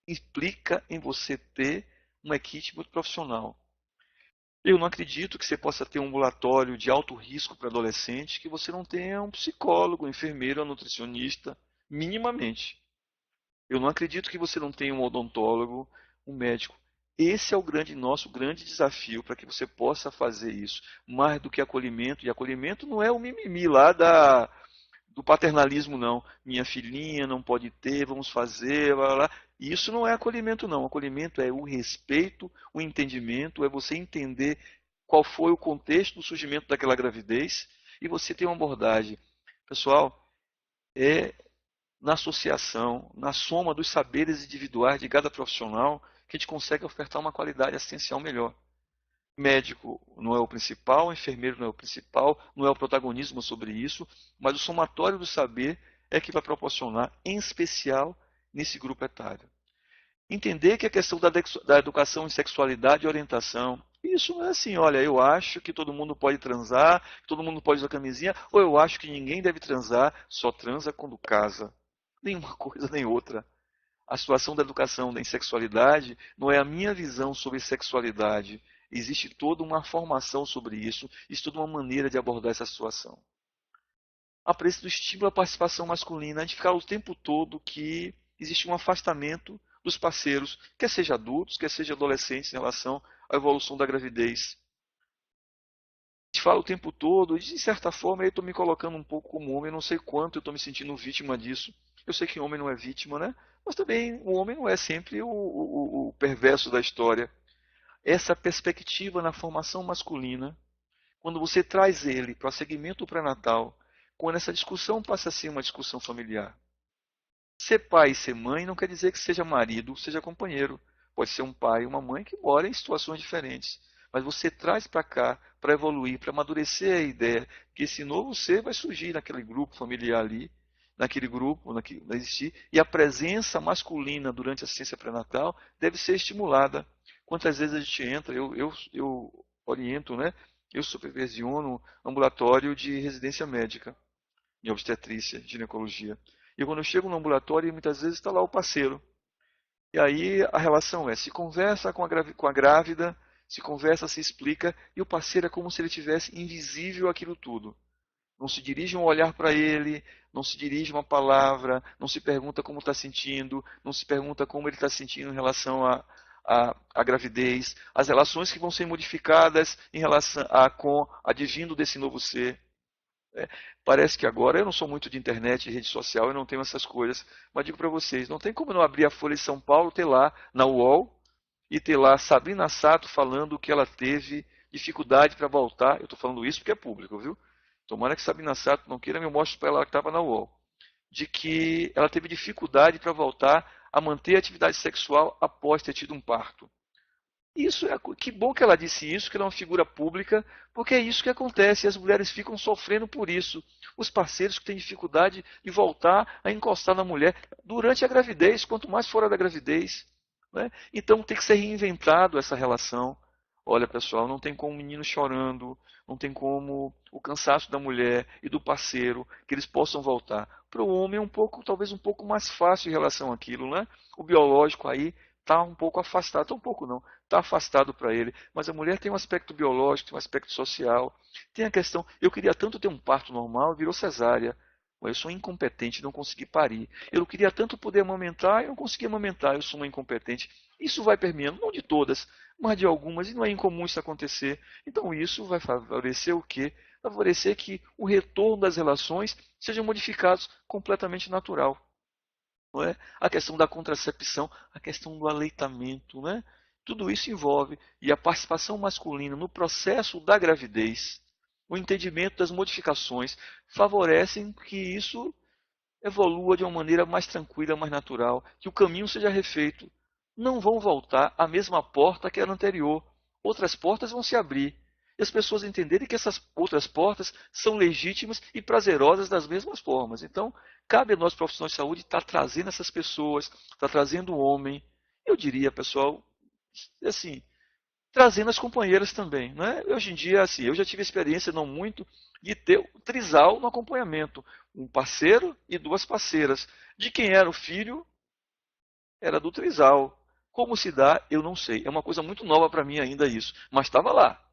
implica em você ter uma equipe muito profissional. Eu não acredito que você possa ter um ambulatório de alto risco para adolescente que você não tenha um psicólogo, um enfermeiro, um nutricionista, minimamente. Eu não acredito que você não tenha um odontólogo, um médico. Esse é o nosso grande desafio para que você possa fazer isso. Mais do que acolhimento. E acolhimento não é o mimimi lá do paternalismo, não. Minha filhinha não pode ter, vamos fazer, blá, blá, blá. Isso não é acolhimento, não. Acolhimento é o respeito, o entendimento, é você entender qual foi o contexto do surgimento daquela gravidez e você ter uma abordagem. Pessoal, é na associação, na soma dos saberes individuais de cada profissional que a gente consegue ofertar uma qualidade assistencial melhor. Médico não é o principal, enfermeiro não é o principal, não é o protagonismo sobre isso, mas o somatório do saber é que vai proporcionar, em especial, nesse grupo etário. Entender que a questão da educação em sexualidade e orientação, isso não é assim, olha, eu acho que todo mundo pode transar, que todo mundo pode usar camisinha, ou eu acho que ninguém deve transar, só transa quando casa. Nenhuma coisa nem outra. A situação da educação em sexualidade não é a minha visão sobre sexualidade. Existe toda uma formação sobre isso, existe toda uma maneira de abordar essa situação. A preço do estímulo à participação masculina, a gente fala o tempo todo que existe um afastamento dos parceiros, quer seja adultos, quer seja adolescentes, em relação à evolução da gravidez. A gente fala o tempo todo, e de certa forma eu estou me colocando um pouco como homem, não sei quanto eu estou me sentindo vítima disso. Eu sei que o homem não é vítima, né? Mas também o homem não é sempre o perverso da história. Essa perspectiva na formação masculina, quando você traz ele para o segmento pré-natal, quando essa discussão passa a ser uma discussão familiar. Ser pai e ser mãe não quer dizer que seja marido, seja companheiro. Pode ser um pai e uma mãe que moram em situações diferentes. Mas você traz para cá, para evoluir, para amadurecer a ideia que esse novo ser vai surgir naquele grupo familiar ali, naquele grupo, vai existir, e a presença masculina durante a assistência pré-natal deve ser estimulada. Quantas vezes a gente entra, eu oriento, né? Eu supervisiono ambulatório de residência médica, em obstetrícia, ginecologia. E quando eu chego no ambulatório, muitas vezes está lá o parceiro. E aí a relação é, se conversa com a grávida, se conversa, se explica, e o parceiro é como se ele tivesse invisível aquilo tudo. Não se dirige um olhar para ele, não se dirige uma palavra, não se pergunta como está sentindo, não se pergunta como ele está sentindo em relação à gravidez, as relações que vão ser modificadas em relação com advindo desse novo ser. Parece que agora, eu não sou muito de internet e rede social, eu não tenho essas coisas, mas digo para vocês, não tem como não abrir a Folha de São Paulo, ter lá na UOL, e ter lá Sabrina Sato falando que ela teve dificuldade para voltar. Eu estou falando isso porque é público, viu? Tomara que Sabrina Sato não queira, me mostre para ela que estava na UOL. De que ela teve dificuldade para voltar a manter a atividade sexual após ter tido um parto. Isso que bom que ela disse isso, que ela é uma figura pública, porque é isso que acontece, e as mulheres ficam sofrendo por isso. Os parceiros que têm dificuldade de voltar a encostar na mulher durante a gravidez, quanto mais fora da gravidez. Né? Então tem que ser reinventado essa relação. Olha, pessoal, não tem como o menino chorando, não tem como o cansaço da mulher e do parceiro, que eles possam voltar. Para o homem é um pouco, talvez um pouco mais fácil em relação àquilo, né? O biológico aí está um pouco afastado, está um pouco não, está afastado para ele. Mas a mulher tem um aspecto biológico, tem um aspecto social, tem a questão, eu queria tanto ter um parto normal, virou cesárea. Eu sou incompetente, não consegui parir. Eu queria tanto poder amamentar, eu não consegui amamentar, eu sou uma incompetente. Isso vai permeando, não de todas, mas de algumas, e não é incomum isso acontecer. Então isso vai favorecer o quê? Vai favorecer que o retorno das relações seja modificado completamente natural. Não é? A questão da contracepção, a questão do aleitamento, né? Tudo isso envolve, e a participação masculina no processo da gravidez, o entendimento das modificações, favorecem que isso evolua de uma maneira mais tranquila, mais natural, que o caminho seja refeito. Não vão voltar à mesma porta que era anterior. Outras portas vão se abrir. E as pessoas entenderem que essas outras portas são legítimas e prazerosas das mesmas formas. Então, cabe a nós, profissionais de saúde, estar trazendo essas pessoas, estar trazendo o homem. Eu diria, pessoal, assim, trazendo as companheiras também. Né? Hoje em dia, assim, eu já tive experiência, não muito, de ter o trisal no acompanhamento. Um parceiro e duas parceiras. De quem era o filho, era do trisal. Como se dá, eu não sei. É uma coisa muito nova para mim ainda isso. Mas estava lá.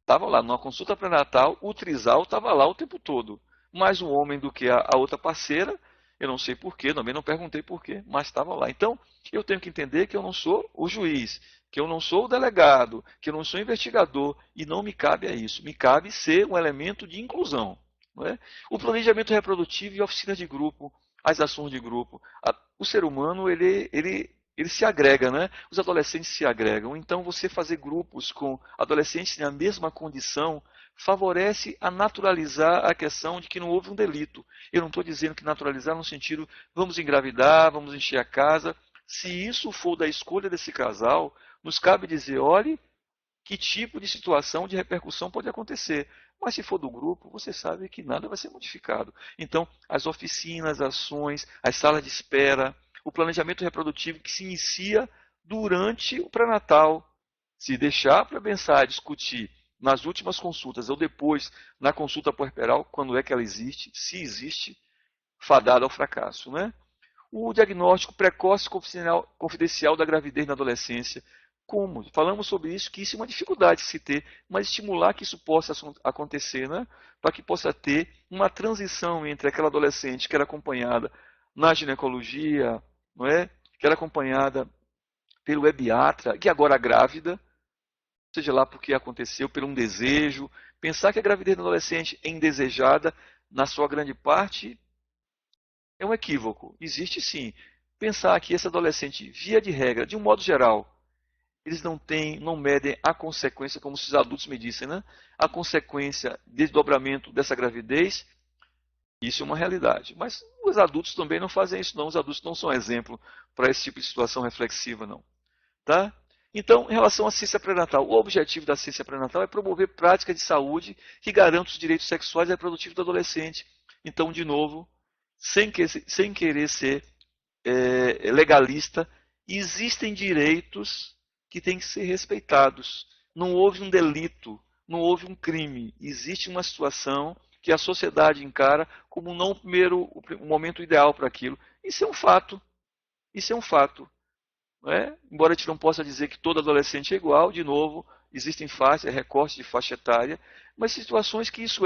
Estava lá, numa consulta pré-natal, o trisal estava lá o tempo todo. Mais um homem do que a outra parceira, Eu não sei porquê, também não perguntei porquê, mas estava lá. Então, eu tenho que entender que eu não sou o juiz, que eu não sou o delegado, que eu não sou o investigador, e não me cabe a isso. Me cabe ser um elemento de inclusão. Não é? O planejamento reprodutivo e a oficina de grupo, as ações de grupo. O ser humano, ele se agrega, né? Os adolescentes se agregam. Então, você fazer grupos com adolescentes na mesma condição favorece a naturalizar a questão de que não houve um delito. Eu não estou dizendo que naturalizar no sentido vamos engravidar, vamos encher a casa. Se isso for da escolha desse casal, nos cabe dizer, olhe que tipo de situação de repercussão pode acontecer. Mas se for do grupo, você sabe que nada vai ser modificado. Então, as oficinas, as ações, as salas de espera, o planejamento reprodutivo que se inicia durante o pré-natal. Se deixar para pensar, discutir nas últimas consultas ou depois na consulta puerperal, quando é que ela existe, se existe, fadada ao fracasso. Né? O diagnóstico precoce confidencial da gravidez na adolescência. Como? Falamos sobre isso, que isso é uma dificuldade de se ter, mas estimular que isso possa acontecer, né? Para que possa ter uma transição entre aquela adolescente que era acompanhada na ginecologia, não é? Que era acompanhada pelo webiatra, que agora grávida, seja lá porque aconteceu, por um desejo. Pensar que a gravidez do adolescente é indesejada, na sua grande parte, é um equívoco. Existe sim. Pensar que esse adolescente, via de regra, de um modo geral, eles não medem a consequência, como os adultos me dissem, né? A consequência de desdobramento dessa gravidez, isso é uma realidade. Mas os adultos também não fazem isso, não. Os adultos não são exemplo para esse tipo de situação reflexiva, não. Tá? Então, em relação à ciência pré-natal, o objetivo da ciência pré-natal é promover práticas de saúde que garantam os direitos sexuais e reprodutivos do adolescente. Então, de novo, sem querer ser legalista, existem direitos que têm que ser respeitados. Não houve um delito, não houve um crime. Existe uma situação que a sociedade encara como não o momento ideal para aquilo. Isso é um fato. Isso é um fato. Não é? Embora a gente não possa dizer que todo adolescente é igual, de novo, existem recortes de faixa etária, mas situações que isso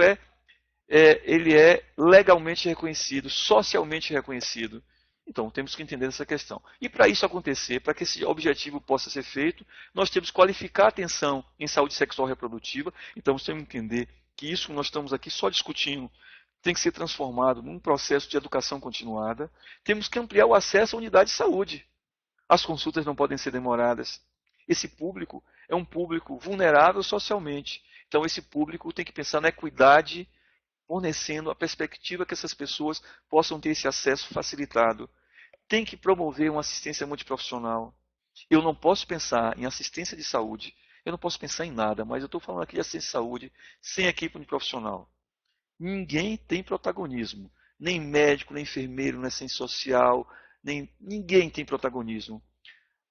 ele é legalmente reconhecido, socialmente reconhecido. Então, temos que entender essa questão. E para isso acontecer, para que esse objetivo possa ser feito, nós temos que qualificar a atenção em saúde sexual e reprodutiva. Então, temos que entender que isso que nós estamos aqui só discutindo tem que ser transformado num processo de educação continuada. Temos que ampliar o acesso à unidade de saúde. As consultas não podem ser demoradas. Esse público é um público vulnerável socialmente. Então, esse público tem que pensar na equidade, fornecendo a perspectiva que essas pessoas possam ter esse acesso facilitado. Tem que promover uma assistência multiprofissional. Eu não posso pensar em assistência de saúde, eu não posso pensar em nada, mas eu estou falando aqui de assistência de saúde sem equipe multiprofissional. Ninguém tem protagonismo. Nem médico, nem enfermeiro, nem assistente social, ninguém tem protagonismo.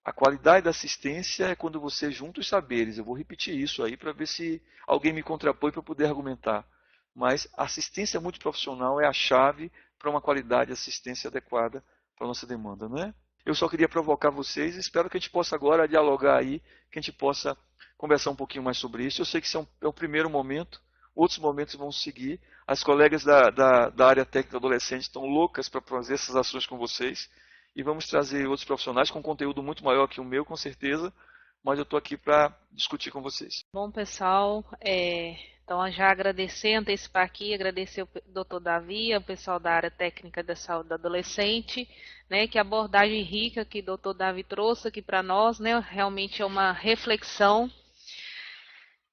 A qualidade da assistência é quando você junta os saberes. Eu vou repetir isso aí para ver se alguém me contrapõe para poder argumentar. Mas a assistência multiprofissional é a chave para uma qualidade de assistência adequada para a nossa demanda, não é? Eu só queria provocar vocês e espero que a gente possa agora dialogar aí, que a gente possa conversar um pouquinho mais sobre isso. Eu sei que isso é um primeiro momento, outros momentos vão seguir. As colegas da área técnica adolescente estão loucas para fazer essas ações com vocês. E vamos trazer outros profissionais com conteúdo muito maior que o meu, com certeza. Mas eu estou aqui para discutir com vocês. Bom, pessoal, então já antecipar aqui, agradecer o Dr. Davi, o pessoal da área técnica da saúde do adolescente, né, que a abordagem rica que o Dr. Davi trouxe aqui para nós, né, realmente é uma reflexão.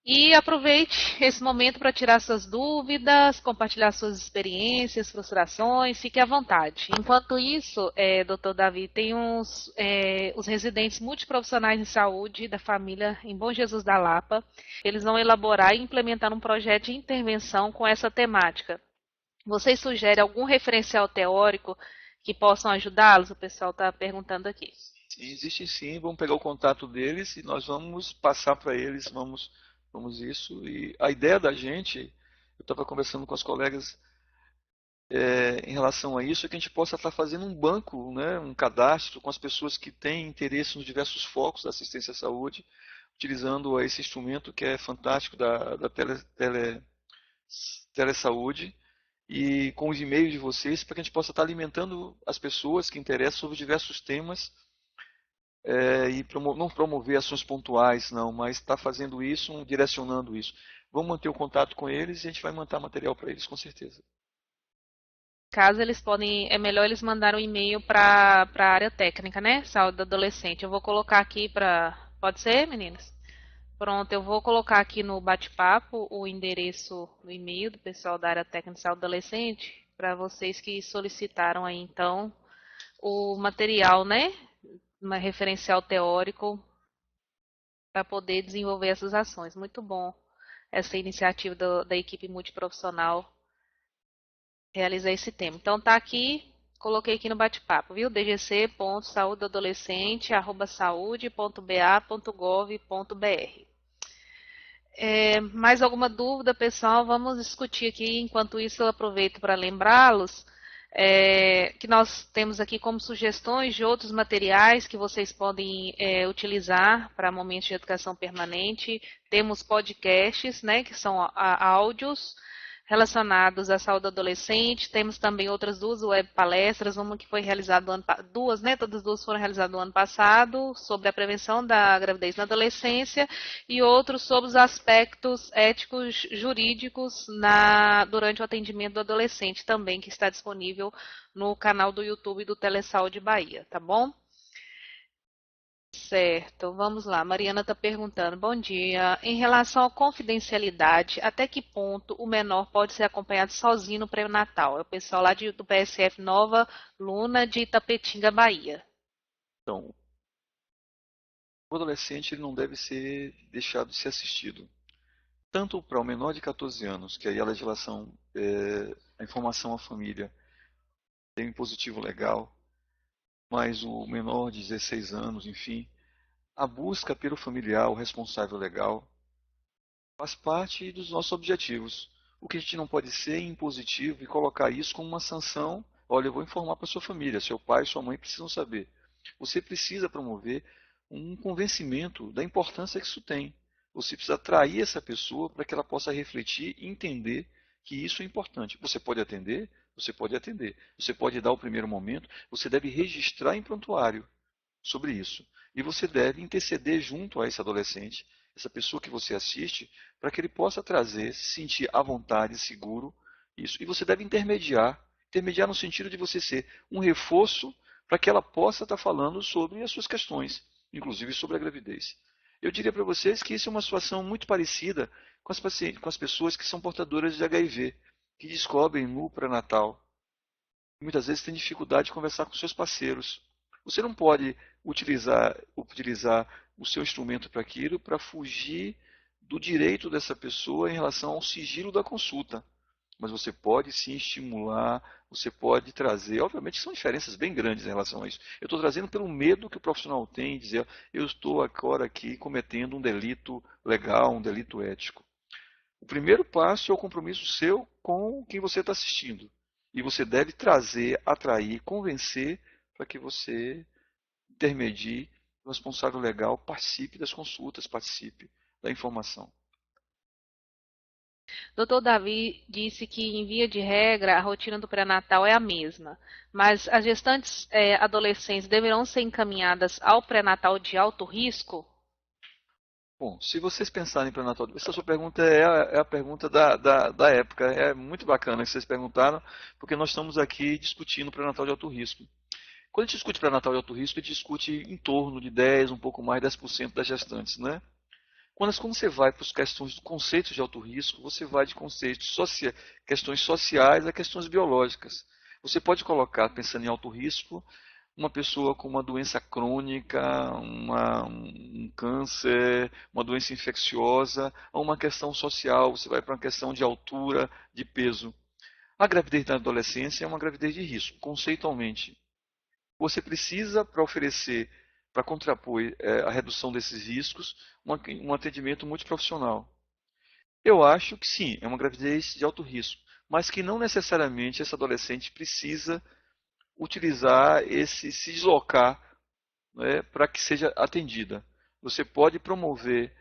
E aproveite esse momento para tirar suas dúvidas, compartilhar suas experiências, frustrações, fique à vontade. Enquanto isso, Dr. Davi, tem os residentes multiprofissionais de saúde da família em Bom Jesus da Lapa. Eles vão elaborar e implementar um projeto de intervenção com essa temática. Vocês sugerem algum referencial teórico que possam ajudá-los? O pessoal está perguntando aqui. Existe sim, vamos pegar o contato deles e nós vamos passar para eles, vamos isso. E a ideia da gente, eu estava conversando com as colegas em relação a isso, é que a gente possa estar fazendo um banco, né, um cadastro com as pessoas que têm interesse nos diversos focos da assistência à saúde, utilizando esse instrumento que é fantástico da telesaúde. e com os e-mails de vocês para que a gente possa estar alimentando as pessoas que interessam sobre diversos temas e não promover ações pontuais, não, mas estar fazendo isso, direcionando isso. Vamos manter o contato com eles e a gente vai mandar material para eles, com certeza. Caso eles podem, é melhor eles mandarem um e-mail para a área técnica, né? Saúde do adolescente. Eu vou colocar aqui para. Pode ser, meninas? Pronto, eu vou colocar aqui no bate-papo o endereço do e-mail do pessoal da área técnica de saúde do adolescente para vocês que solicitaram aí então o material, né? Um referencial teórico para poder desenvolver essas ações. Muito bom essa iniciativa da equipe multiprofissional realizar esse tema. Então tá aqui, coloquei aqui no bate-papo, viu? dgc.saudeadolescente@saude.ba.gov.br. Mais alguma dúvida, pessoal? Vamos discutir aqui. Enquanto isso, eu aproveito para lembrá-los que nós temos aqui como sugestões de outros materiais que vocês podem utilizar para momentos de educação permanente. Temos podcasts, né, que são áudios relacionados à saúde adolescente. Temos também outras duas web palestras, uma que foi realizada duas, né? Todas duas foram realizadas no ano passado, sobre a prevenção da gravidez na adolescência, e outro sobre os aspectos éticos jurídicos durante o atendimento do adolescente, também que está disponível no canal do YouTube do Telesaúde Bahia, tá bom? Certo, vamos lá. Mariana está perguntando: bom dia. Em relação à confidencialidade, até que ponto o menor pode ser acompanhado sozinho no pré-natal? É o pessoal lá do PSF Nova Luna de Itapetinga, Bahia. Então, o adolescente ele não deve ser deixado de ser assistido. Tanto para o menor de 14 anos, que aí a legislação, a informação à família tem um positivo legal, mas o menor de 16 anos, enfim, a busca pelo familiar, o responsável legal, faz parte dos nossos objetivos. O que a gente não pode ser impositivo e colocar isso como uma sanção. Olha, eu vou informar para sua família, seu pai e sua mãe precisam saber. Você precisa promover um convencimento da importância que isso tem. Você precisa atrair essa pessoa para que ela possa refletir e entender que isso é importante. Você pode atender? Você pode atender. Você pode dar o primeiro momento, você deve registrar em prontuário sobre isso. E você deve interceder junto a esse adolescente, essa pessoa que você assiste, para que ele possa trazer, se sentir à vontade, seguro, isso. E você deve intermediar no sentido de você ser um reforço para que ela possa estar falando sobre as suas questões, inclusive sobre a gravidez. Eu diria para vocês que isso é uma situação muito parecida com as pessoas que são portadoras de HIV, que descobrem no pré-natal. Muitas vezes têm dificuldade de conversar com seus parceiros. Você não pode utilizar o seu instrumento para aquilo para fugir do direito dessa pessoa em relação ao sigilo da consulta. Mas você pode sim estimular, você pode trazer. Obviamente são diferenças bem grandes em relação a isso. Eu estou trazendo pelo medo que o profissional tem de dizer: eu estou agora aqui cometendo um delito legal, um delito ético. O primeiro passo é o compromisso seu com quem você está assistindo. E você deve trazer, atrair, convencer para que você intermedie, o responsável legal participe das consultas, participe da informação. Dr. Davi disse que, em via de regra, a rotina do pré-natal é a mesma, mas as gestantes adolescentes deverão ser encaminhadas ao pré-natal de alto risco? Bom, se vocês pensarem em pré-natal, essa sua pergunta é a pergunta da época. É muito bacana que vocês perguntaram, porque nós estamos aqui discutindo pré-natal de alto risco. Quando a gente discute pré-natal de alto risco, a gente discute em torno de 10, um pouco mais, 10% das gestantes, né? Quando você vai para as questões do conceito de alto risco, você vai de questões sociais a questões biológicas. Você pode colocar, pensando em alto risco, uma pessoa com uma doença crônica, um câncer, uma doença infecciosa, ou uma questão social, você vai para uma questão de altura, de peso. A gravidez na adolescência é uma gravidez de risco, conceitualmente. Você precisa, para oferecer, para contrapor a redução desses riscos, um atendimento multiprofissional. Eu acho que sim, é uma gravidez de alto risco, mas que não necessariamente essa adolescente precisa se deslocar, né, para que seja atendida. Você pode promover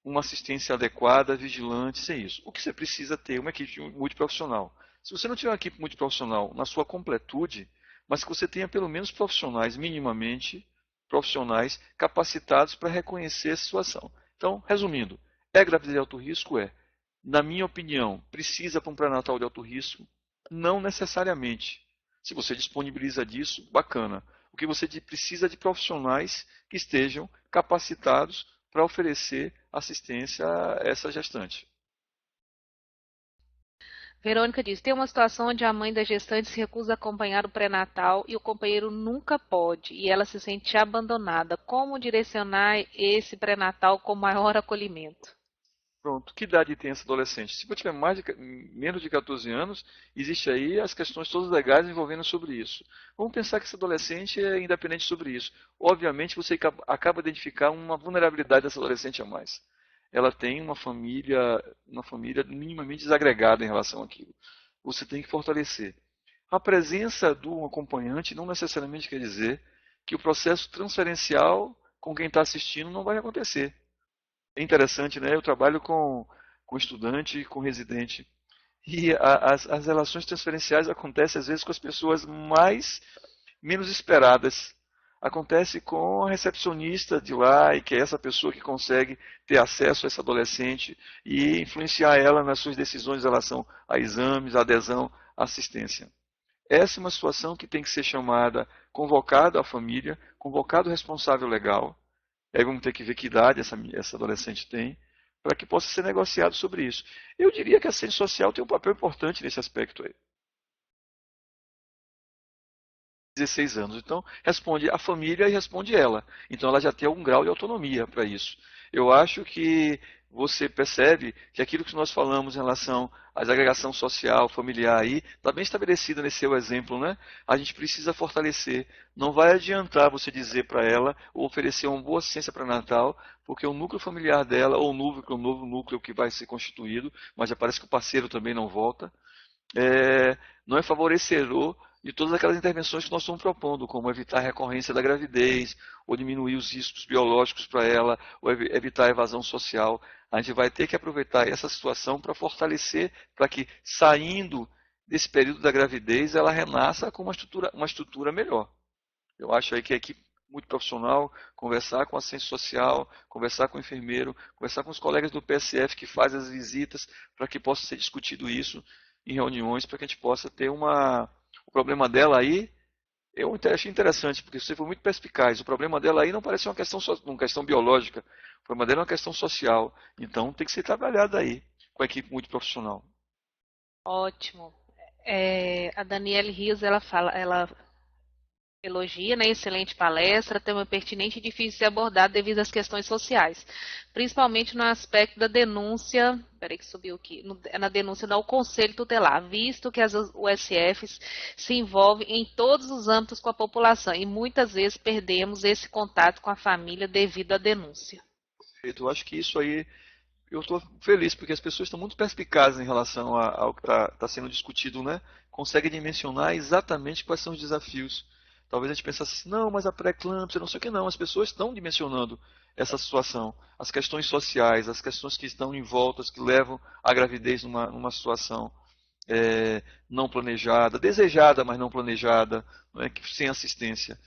uma assistência adequada, vigilante, sem isso. O que você precisa ter é uma equipe multiprofissional. Se você não tiver uma equipe multiprofissional na sua completude, mas que você tenha pelo menos profissionais, minimamente profissionais, capacitados para reconhecer essa situação. Então, resumindo, é gravidez de alto risco? É. Na minha opinião, precisa para um pré-natal de alto risco? Não necessariamente. Se você disponibiliza disso, bacana. O que você precisa de profissionais que estejam capacitados para oferecer assistência a essa gestante. Verônica diz: tem uma situação onde a mãe da gestante se recusa a acompanhar o pré-natal e o companheiro nunca pode, e ela se sente abandonada. Como direcionar esse pré-natal com maior acolhimento? Pronto, que idade tem essa adolescente? Se tiver menos de 14 anos, existe aí as questões todas legais envolvendo sobre isso. Vamos pensar que essa adolescente é independente sobre isso. Obviamente, você acaba de identificar uma vulnerabilidade dessa adolescente a mais. Ela tem uma família minimamente desagregada em relação àquilo. Você tem que fortalecer. A presença do acompanhante não necessariamente quer dizer que o processo transferencial com quem está assistindo não vai acontecer. É interessante, né? Eu trabalho com estudante e com residente. E as relações transferenciais acontecem às vezes com as pessoas menos esperadas. Acontece com a recepcionista de lá, e que é essa pessoa que consegue ter acesso a essa adolescente e influenciar ela nas suas decisões em relação a exames, a adesão, à assistência. Essa é uma situação que tem que ser chamada, convocada a família, convocado o responsável legal. Aí vamos ter que ver que idade essa adolescente tem, para que possa ser negociado sobre isso. Eu diria que a assistência social tem um papel importante nesse aspecto aí. 16 anos. Então, responde a família e responde ela. Então, ela já tem algum grau de autonomia para isso. Eu acho que você percebe que aquilo que nós falamos em relação à agregação social, familiar aí, está bem estabelecido nesse seu exemplo, né? A gente precisa fortalecer. Não vai adiantar você dizer para ela ou oferecer uma boa assistência para Natal, porque o núcleo familiar dela, ou o novo núcleo que vai ser constituído, mas já parece que o parceiro também não volta, não é favorecedor de todas aquelas intervenções que nós estamos propondo, como evitar a recorrência da gravidez, ou diminuir os riscos biológicos para ela, ou evitar a evasão social. A gente vai ter que aproveitar essa situação para fortalecer, para que, saindo desse período da gravidez, ela renasça com uma estrutura melhor. Eu acho aí que a equipe muito profissional, conversar com a assistência social, conversar com o enfermeiro, conversar com os colegas do PSF que fazem as visitas, para que possa ser discutido isso em reuniões, para que a gente possa ter uma... O problema dela aí, eu achei interessante, porque você foi muito perspicaz. O problema dela aí não parece uma questão biológica. O problema dela é uma questão social. Então tem que ser trabalhado aí, com a equipe muito profissional. Ótimo. A Daniele Rios, ela elogia, né? Excelente palestra, tema pertinente e difícil de ser abordado devido às questões sociais, principalmente no aspecto da denúncia, peraí que subiu aqui, na denúncia ao Conselho Tutelar, visto que as USFs se envolvem em todos os âmbitos com a população e muitas vezes perdemos esse contato com a família devido à denúncia. Eu acho que isso aí, eu estou feliz, porque as pessoas estão muito perspicazes em relação ao que está sendo discutido, né? Conseguem dimensionar exatamente quais são os desafios. Talvez a gente pensasse assim, não, mas a pré-eclâmpsia, não sei o que não. As pessoas estão dimensionando essa situação. As questões sociais, as questões que estão em voltas, que levam à gravidez numa situação não planejada, desejada, mas não planejada, não é? Sem assistência.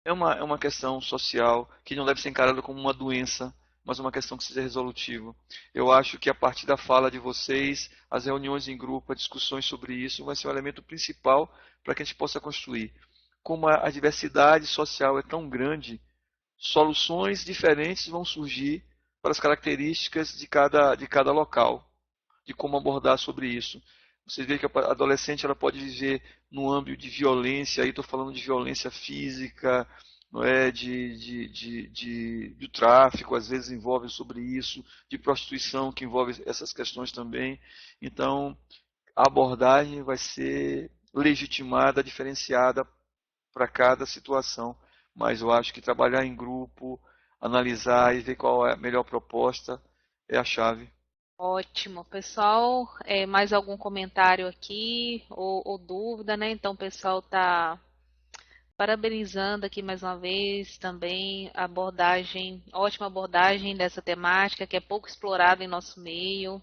É uma questão social que não deve ser encarada como uma doença, mas uma questão que seja resolutiva. Eu acho que a partir da fala de vocês, as reuniões em grupo, as discussões sobre isso, vai ser um elemento principal para que a gente possa construir. Como a diversidade social é tão grande, soluções diferentes vão surgir para as características de cada local, de como abordar sobre isso. Você vê que a adolescente ela pode viver no âmbito de violência, aí estou falando de violência física, não é, de tráfico, às vezes envolve sobre isso, de prostituição, que envolve essas questões também. Então, a abordagem vai ser legitimada, diferenciada para cada situação. Mas eu acho que trabalhar em grupo, analisar e ver qual é a melhor proposta é a chave. Ótimo, pessoal. Mais algum comentário aqui ou dúvida, né? Então, o pessoal está parabenizando aqui mais uma vez também a abordagem, ótima abordagem dessa temática que é pouco explorada em nosso meio.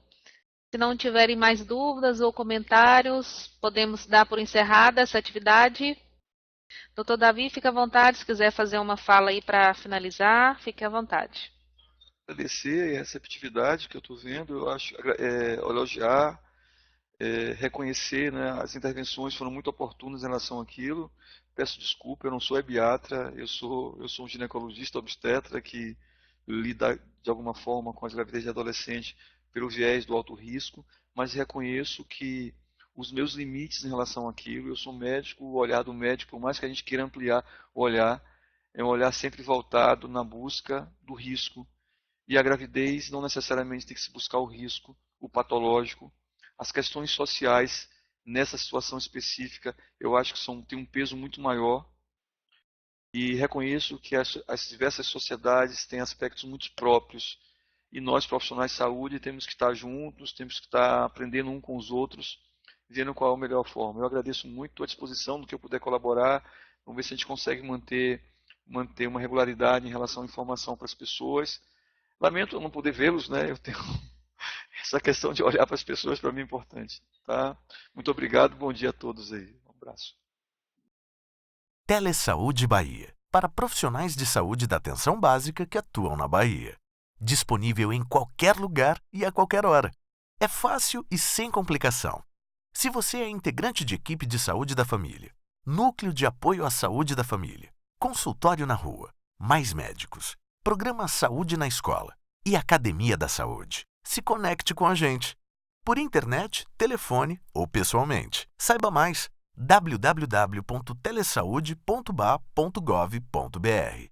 Se não tiverem mais dúvidas ou comentários, podemos dar por encerrada essa atividade. Doutor Davi, fique à vontade, se quiser fazer uma fala aí para finalizar, fique à vontade. Agradecer a receptividade que eu estou vendo, eu acho, elogiar, reconhecer, né, as intervenções foram muito oportunas em relação àquilo. Peço desculpa, eu não sou ebiatra, eu sou um ginecologista obstetra que lida de alguma forma com as gravidez de adolescente pelo viés do alto risco, mas reconheço que os meus limites em relação àquilo, eu sou médico, o olhar do médico, por mais que a gente queira ampliar o olhar, é um olhar sempre voltado na busca do risco. E a gravidez não necessariamente tem que se buscar o risco, o patológico. As questões sociais nessa situação específica, eu acho que têm um peso muito maior. E reconheço que as diversas sociedades têm aspectos muito próprios. E nós, profissionais de saúde, temos que estar juntos, temos que estar aprendendo um com os outros, vendo qual é a melhor forma. Eu agradeço muito, estou à disposição do que eu puder colaborar. Vamos ver se a gente consegue manter uma regularidade em relação à informação para as pessoas. Lamento não poder vê-los, né? Eu tenho essa questão de olhar para as pessoas, para mim é importante. Tá? Muito obrigado, bom dia a todos aí. Um abraço. Telesaúde Bahia, para profissionais de saúde da atenção básica que atuam na Bahia. Disponível em qualquer lugar e a qualquer hora. É fácil e sem complicação. Se você é integrante de equipe de saúde da família, núcleo de apoio à saúde da família, consultório na rua, mais médicos, programa Saúde na Escola e Academia da Saúde, se conecte com a gente. Por internet, telefone ou pessoalmente. Saiba mais: www.telesaude.ba.gov.br